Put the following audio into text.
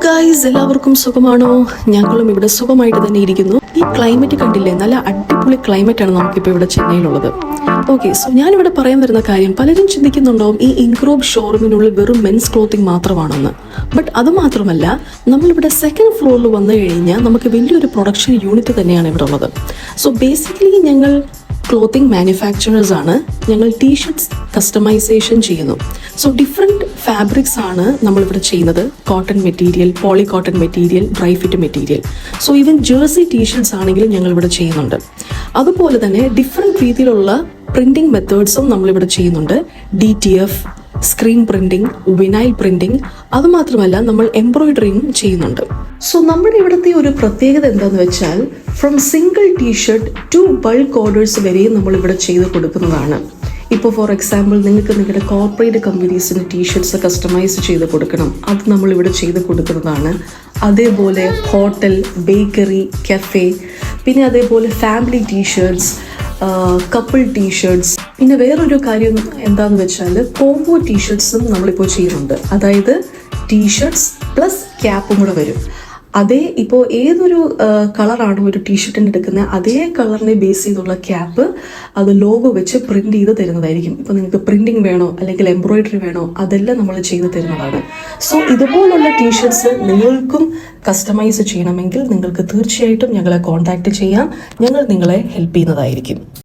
Guys, എല്ലാവർക്കും സുഖമാണോ? ഞങ്ങളും ഇവിടെ സുഖമായിട്ട് തന്നെ ഇരിക്കുന്നു. ഈ ക്ലൈമറ്റ് കണ്ടില്ലേ? നല്ല അടിപൊളി ക്ലൈമറ്റ് ആണ് നമുക്കിപ്പോൾ ഇവിടെ ചെന്നൈയിലുള്ളത്. ഓക്കെ, സോ ഞാനിവിടെ പറയാൻ വരുന്ന കാര്യം, പലരും ചിന്തിക്കുന്നുണ്ടാവും ഈ ഇൻക്രോബ് ഷോറൂമിനുള്ളിൽ വെറും മെൻസ് ക്ലോത്തിങ് മാത്രമാണെന്ന്. ബട്ട് അത് മാത്രമല്ല, നമ്മളിവിടെ സെക്കൻഡ് ഫ്ലോറിൽ വന്നു കഴിഞ്ഞാൽ നമുക്ക് വലിയൊരു പ്രൊഡക്ഷൻ യൂണിറ്റ് തന്നെയാണ് ഇവിടെ ഉള്ളത്. സോ ബേസിക്കലി ഞങ്ങൾ ക്ലോത്തിങ് മാനുഫാക്ചറേഴ്സ് ആണ്. ഞങ്ങൾ ടീഷർട്ട്സ് കസ്റ്റമൈസേഷൻ ചെയ്യുന്നു. സോ ഡിഫറെൻറ്റ് ഫാബ്രിക്സ് ആണ് നമ്മളിവിടെ ചെയ്യുന്നത്. Cotton material, poly cotton material, dry fit material. So even jersey t shirts ആണെങ്കിലും ഞങ്ങളിവിടെ ചെയ്യുന്നുണ്ട്. അതുപോലെ തന്നെ ഡിഫറെൻറ്റ് രീതിയിലുള്ള പ്രിൻറ്റിംഗ് മെത്തേഡ്സും നമ്മളിവിടെ ചെയ്യുന്നുണ്ട്. DTF, screen printing, vinyl printing, അതുമാത്രമല്ല നമ്മൾ എംബ്രോയിഡറിയും ചെയ്യുന്നുണ്ട്. സോ നമ്മുടെ ഇവിടുത്തെ ഒരു പ്രത്യേകത എന്താണെന്ന് വെച്ചാൽ, from single t shirt to bulk orders വരെയും നമ്മളിവിടെ ചെയ്ത് കൊടുക്കുന്നതാണ്. ഇപ്പോൾ ഫോർ എക്സാമ്പിൾ, നിങ്ങൾക്ക് നിങ്ങളുടെ കോർപ്പറേറ്റ് കമ്പനീസിന് ടീഷർട്ട്സ് കസ്റ്റമൈസ് ചെയ്ത് കൊടുക്കണം, അത് നമ്മളിവിടെ ചെയ്ത് കൊടുക്കുന്നതാണ്. അതേപോലെ ഹോട്ടൽ, ബേക്കറി, കഫേ, പിന്നെ അതേപോലെ ഫാമിലി ടീഷർട്ട്സ്, കപ്പിൾ ടീഷർട്ട്സ്. പിന്നെ വേറൊരു കാര്യം എന്താണെന്ന് വെച്ചാൽ, കോംബോ ടീഷർട്ട്സും നമ്മളിപ്പോൾ ചെയ്യുന്നുണ്ട്. അതായത് ടീഷർട്ട്സ് പ്ലസ് ക്യാപ്പും കൂടെ വരും. അതേ ഇപ്പോൾ ഏതൊരു കളറാണോ ഒരു ടീഷർട്ടിന് എടുക്കുന്നത്, അതേ കളറിനെ ബേസ് ചെയ്തുള്ള ക്യാപ്പ് അത് ലോഗോ വെച്ച് പ്രിന്റ് ചെയ്ത് തരുന്നതായിരിക്കും. ഇപ്പോൾ നിങ്ങൾക്ക് പ്രിന്റിംഗ് വേണോ അല്ലെങ്കിൽ എംബ്രോയിഡറി വേണോ, അതെല്ലാം നമ്മൾ ചെയ്ത് തരുന്നതാണ്. സോ ഇതുപോലുള്ള ടീഷർട്ട്സ് നിങ്ങൾക്കും കസ്റ്റമൈസ് ചെയ്യണമെങ്കിൽ നിങ്ങൾക്ക് തീർച്ചയായിട്ടും ഞങ്ങളെ കോൺടാക്ട് ചെയ്യാം. ഞങ്ങൾ നിങ്ങളെ ഹെൽപ്പ് ചെയ്യുന്നതായിരിക്കും.